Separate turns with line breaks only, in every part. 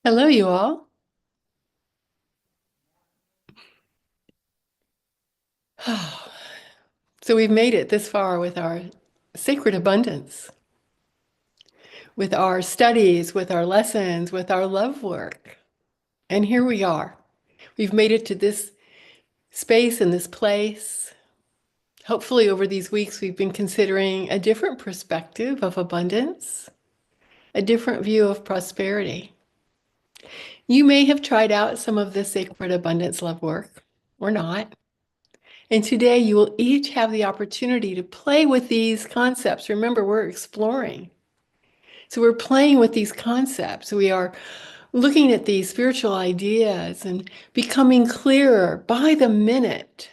Hello, you all. So we've made it this far with our sacred abundance, with our studies, with our lessons, with our love work. And here we are. We've made it to this space and this place. Hopefully, over these weeks, we've been considering a different perspective of abundance, a different view of prosperity. You may have tried out some of the sacred abundance love work or not. And today you will each have the opportunity to play with these concepts. Remember, we're exploring. So we're playing with these concepts. We are looking at these spiritual ideas and becoming clearer by the minute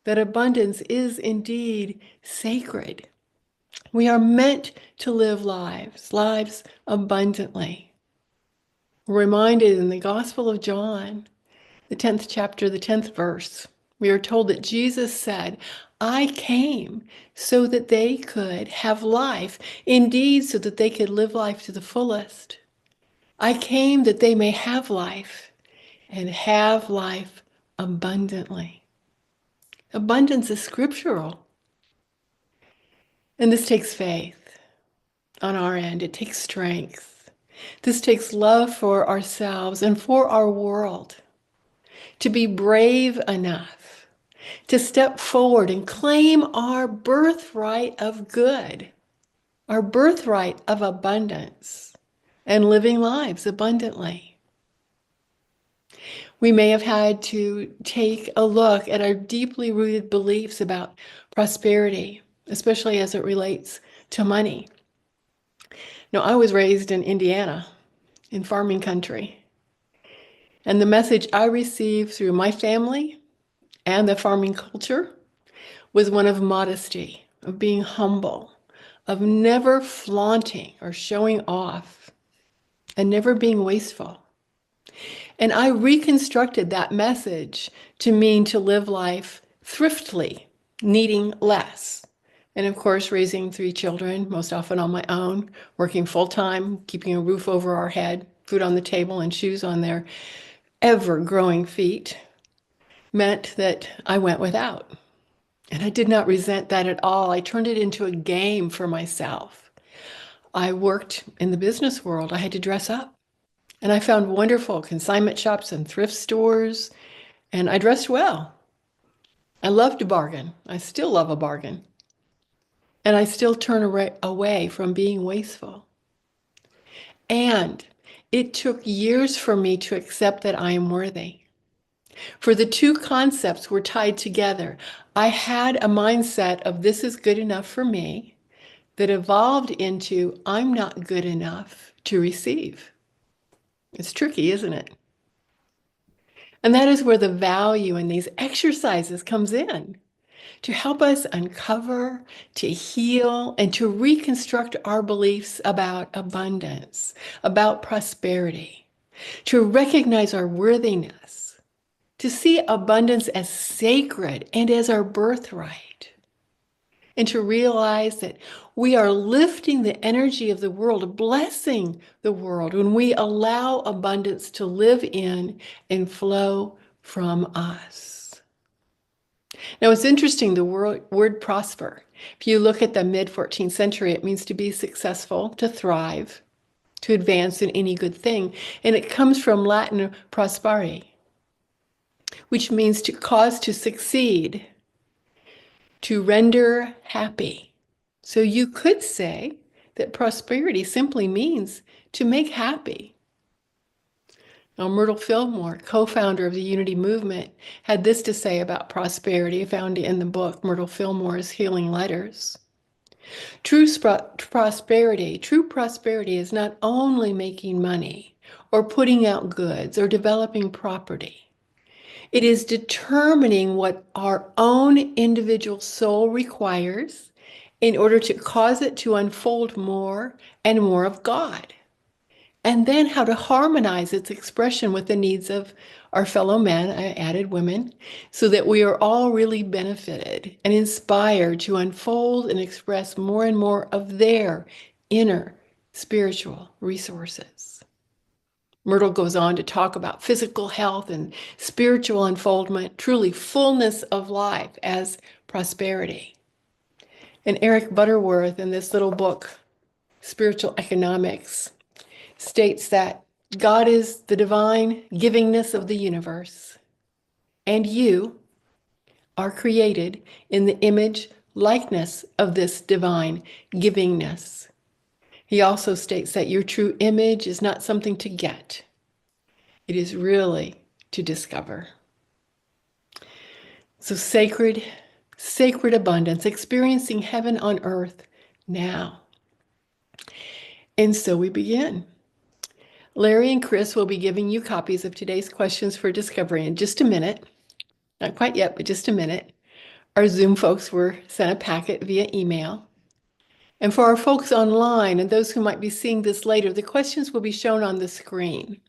that abundance is indeed sacred. We are meant to live lives abundantly. We're reminded in the Gospel of John, the 10th chapter, the 10th verse, we are told that Jesus said, I came so that they could have life, indeed, so that they could live life to the fullest. I came that they may have life and have life abundantly. Abundance is scriptural. And this takes faith on our end. It takes strength. This takes love for ourselves and for our world to be brave enough to step forward and claim our birthright of good, our birthright of abundance, and living lives abundantly. We may have had to take a look at our deeply rooted beliefs about prosperity, especially as it relates to money. Now, I was raised in Indiana, in farming country, and the message I received through my family and the farming culture was one of modesty, of being humble, of never flaunting or showing off, and never being wasteful. And I reconstructed that message to mean to live life thriftily, needing less. And of course, raising three children, most often on my own, working full time, keeping a roof over our head, food on the table, and shoes on their ever growing feet, meant that I went without. And I did not resent that at all. I turned it into a game for myself. I worked in the business world. I had to dress up. And I found wonderful consignment shops and thrift stores, and I dressed well. I loved a bargain. I still love a bargain. And I still turn away from being wasteful. And it took years for me to accept that I am worthy. For the two concepts were tied together. I had a mindset of this is good enough for me that evolved into I'm not good enough to receive. It's tricky, isn't it? And that is where the value in these exercises comes in to help us uncover, to heal, and to reconstruct our beliefs about abundance, about prosperity, to recognize our worthiness, to see abundance as sacred and as our birthright, and to realize that we are lifting the energy of the world, blessing the world when we allow abundance to live in and flow from us. Now, it's interesting, the word prosper. If you look at the mid 14th century, it means to be successful, to thrive, to advance in any good thing. And it comes from Latin prosperi, which means to cause to succeed, to render happy. So you could say that prosperity simply means to make happy. Now, Myrtle Fillmore, co-founder of the Unity Movement, had this to say about prosperity, found in the book Myrtle Fillmore's Healing Letters. True prosperity is not only making money or putting out goods or developing property. It is determining what our own individual soul requires in order to cause it to unfold more and more of God. And then how to harmonize its expression with the needs of our fellow men, I added women, so that we are all really benefited and inspired to unfold and express more and more of their inner spiritual resources. Myrtle goes on to talk about physical health and spiritual unfoldment, truly fullness of life as prosperity. And Eric Butterworth, in this little book, Spiritual Economics, states that God is the divine givingness of the universe, and you are created in the image, likeness of this divine givingness. He also states that your true image is not something to get, it is really to discover. So sacred abundance, experiencing heaven on earth now. And so we begin. Larry and Chris will be giving you copies of today's questions for discovery in just a minute. Not quite yet, but just a minute. Our Zoom folks were sent a packet via email. And for our folks online and those who might be seeing this later, the questions will be shown on the screen.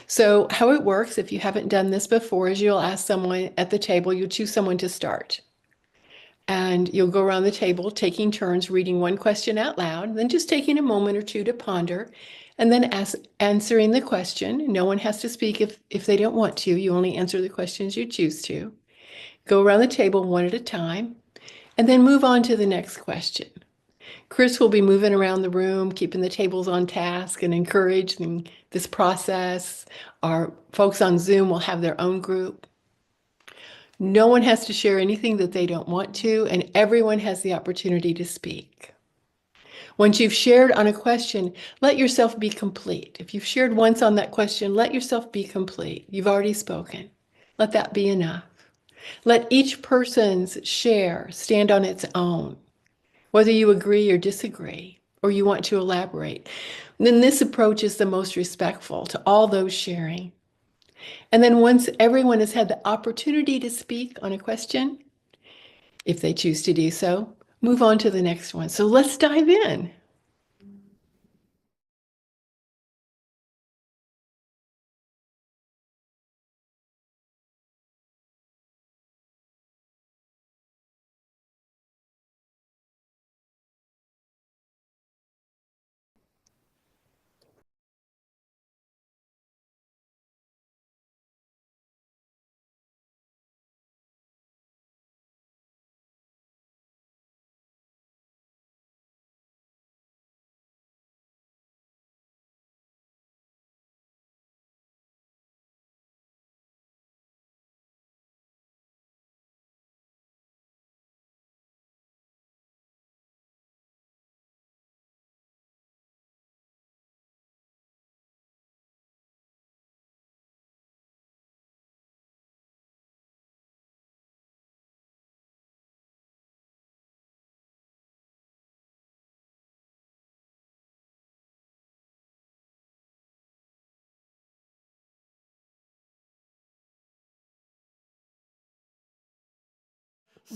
So how it works, if you haven't done this before, is you'll ask someone at the table, you'll choose someone to start. And you'll go around the table taking turns reading one question out loud, then just taking a moment or two to ponder, and then answering the question. No one has to speak if they don't want to. You only answer the questions you choose to. Go around the table one at a time, and then move on to the next question. Chris will be moving around the room, keeping the tables on task and encouraging this process. Our folks on Zoom will have their own group. No one has to share anything that they don't want to, and everyone has the opportunity to speak. Once you've shared on a question, let yourself be complete. If you've shared once on that question, let yourself be complete. You've already spoken. Let that be enough. Let each person's share stand on its own, whether you agree or disagree, or you want to elaborate. Then this approach is the most respectful to all those sharing. And then once everyone has had the opportunity to speak on a question, if they choose to do so, move on to the next one. So let's dive in.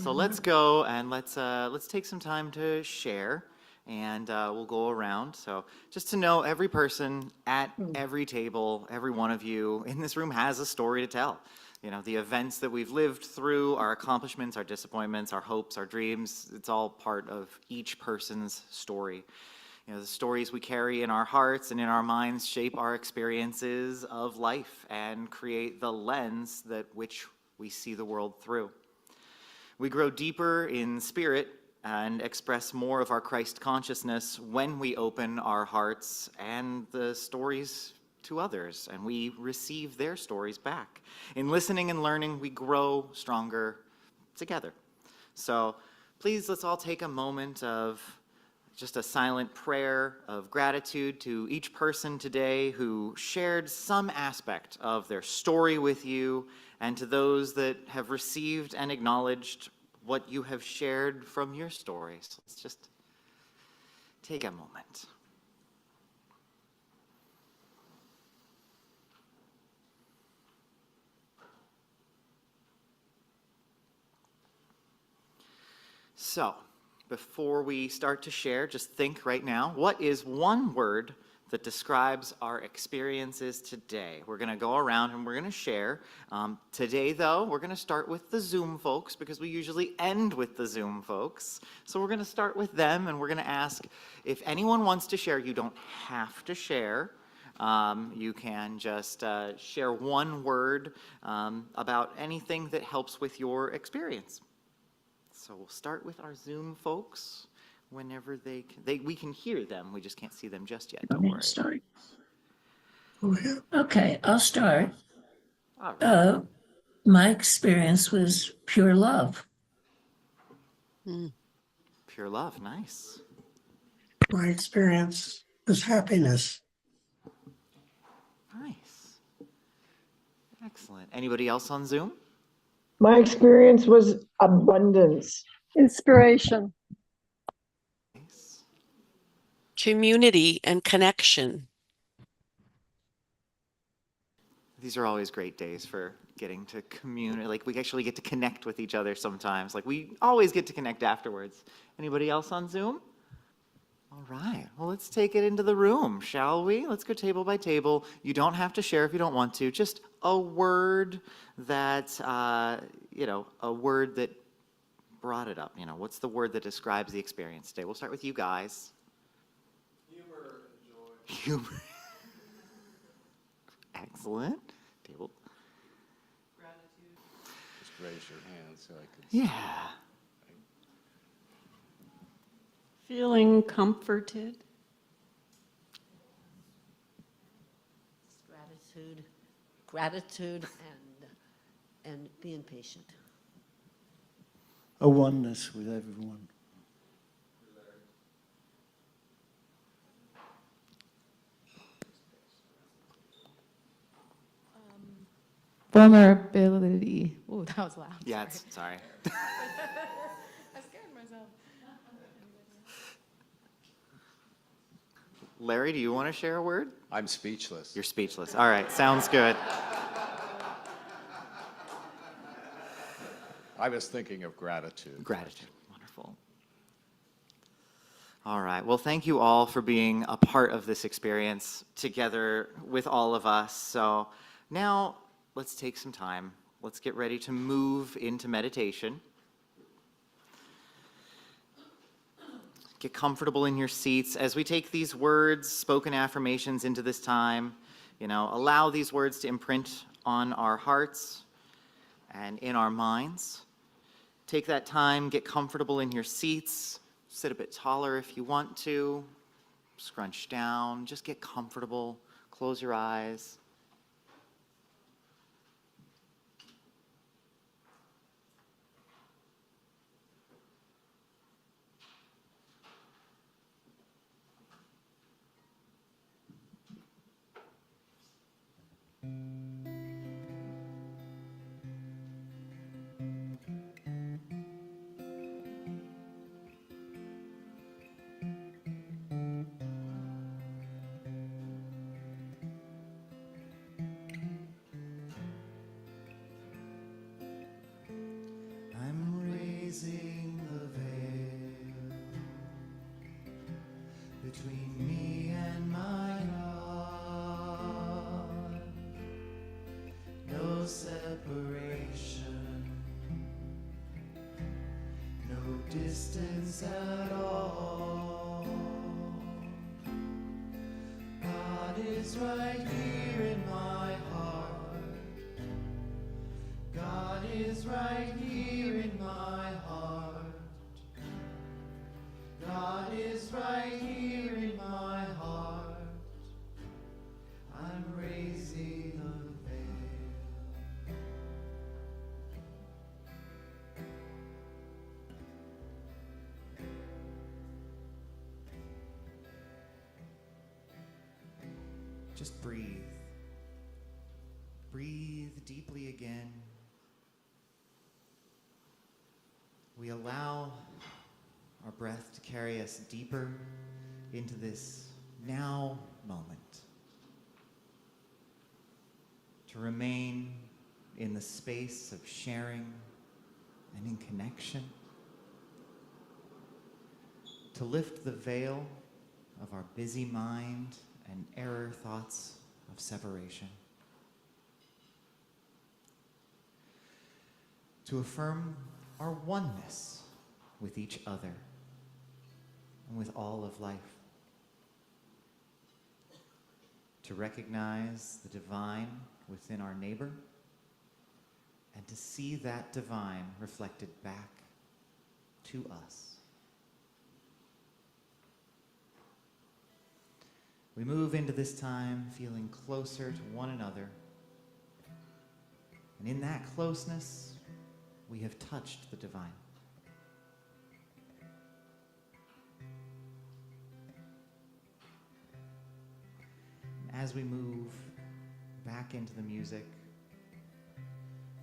So let's go and let's take some time to share, and we'll go around. So just to know, every person at every table, every one of you in this room has a story to tell. You know, the events that we've lived through, our accomplishments, our disappointments, our hopes, our dreams, it's all part of each person's story. You know, the stories we carry in our hearts and in our minds shape our experiences of life and create the lens that which we see the world through. We grow deeper in spirit and express more of our Christ consciousness when we open our hearts and the stories to others, and we receive their stories back. In listening and learning, we grow stronger together. So please, let's all take a moment of just a silent prayer of gratitude to each person today who shared some aspect of their story with you, and to those that have received and acknowledged what you have shared from your stories. Let's just take a moment. So, before we start to share, just think right now, what is one word that describes our experiences today? We're going to go around and we're going to share. Today, though, we're going to start with the Zoom folks because we usually end with the Zoom folks. So we're going to start with them, and we're going to ask if anyone wants to share. You don't have to share. You can just share one word about anything that helps with your experience. So we'll start with our Zoom folks. Whenever we can hear them, we just can't see them just yet. Don't worry.
Start. Okay, I'll start.
All right.
My experience was pure love.
Pure love, nice.
My experience was happiness.
Nice. Excellent. Anybody else on Zoom?
My experience was abundance.
Inspiration.
Nice.
Community and connection.
These are always great days for getting to communicate. Like, we actually get to connect with each other sometimes. Like, we always get to connect afterwards. Anybody else on Zoom? All right. Well, let's take it into the room, shall we? Let's go table by table. You don't have to share if you don't want to. Just a word that, a word that brought it up. What's the word that describes the experience today? We'll start with you guys.
Humor and joy.
Humor. Excellent. Table.
Gratitude. Just raise your hand so I can see.
Yeah.
Feeling comforted.
Gratitude and being patient.
A oneness with everyone.
Vulnerability. Oh, that was loud.
Yeah, sorry.
I scared myself.
Larry, do you want to share a word?
I'm speechless.
You're speechless. All right, sounds good.
I was thinking of gratitude.
Gratitude. Wonderful. All right. Well, thank you all for being a part of this experience together with all of us. So now let's take some time. Let's get ready to move into meditation. Get comfortable in your seats as we take these words, spoken affirmations into this time. Allow these words to imprint on our hearts and in our minds. Take that time, get comfortable in your seats. Sit a bit taller if you want to. Scrunch down, just get comfortable. Close your eyes. I'm raising the veil between me and my God. No separation, no distance at all. God is right here in my heart. God is right here in my heart. God is right here in my heart. I'm raising the veil. Just breathe. Breathe deeply again. We allow our breath to carry us deeper into this now moment. To remain in the space of sharing and in connection. To lift the veil of our busy mind and error thoughts of separation. To affirm our oneness with each other and with all of life. to recognize the divine within our neighbor, and to see that divine reflected back to us. We move into this time feeling closer to one another, and in that closeness, we have touched the divine. And as we move back into the music,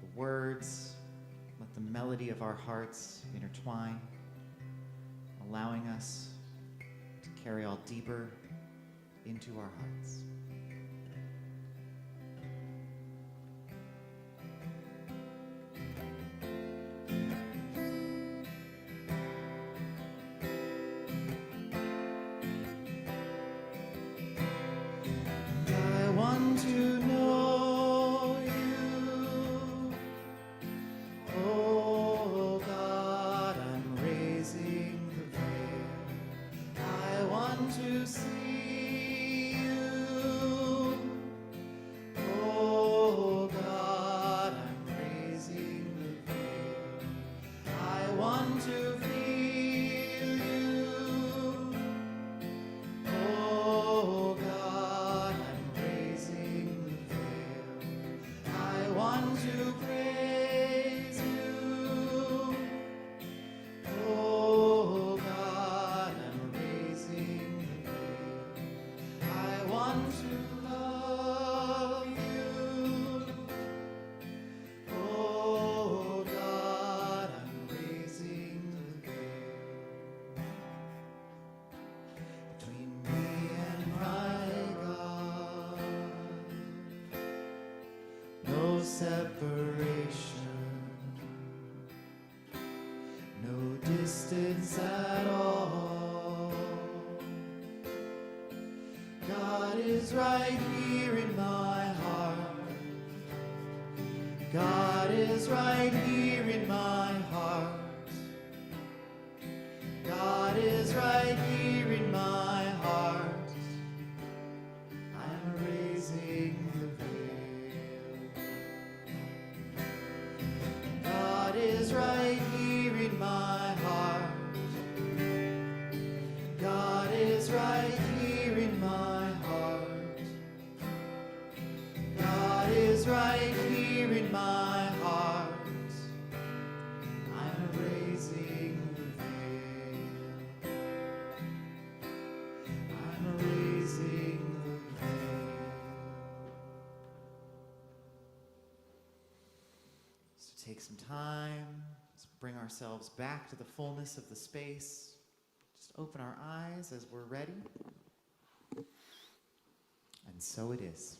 the words, let the melody of our hearts intertwine, allowing us to carry all deeper into our hearts. I want to know you. Oh God, I'm raising the veil. I want to see you. Oh God, I'm raising the veil. I want to feel you. Oh God, I'm raising the veil. I want to praise you. Oh God, I'm raising the veil. I want to love you. Oh God, I'm raising the veil between me and my God. No separation, no distance at all. God is right here in my heart. God is right here in my heart. God is right here in my heart. I'm raising the veil. God is right here in my heart. God is right here in my heart. God is right here in my heart. I'm raising the veil. I'm raising the veil. So take some time, let's bring ourselves back to the fullness of the space. Just open our eyes as we're ready. And so it is.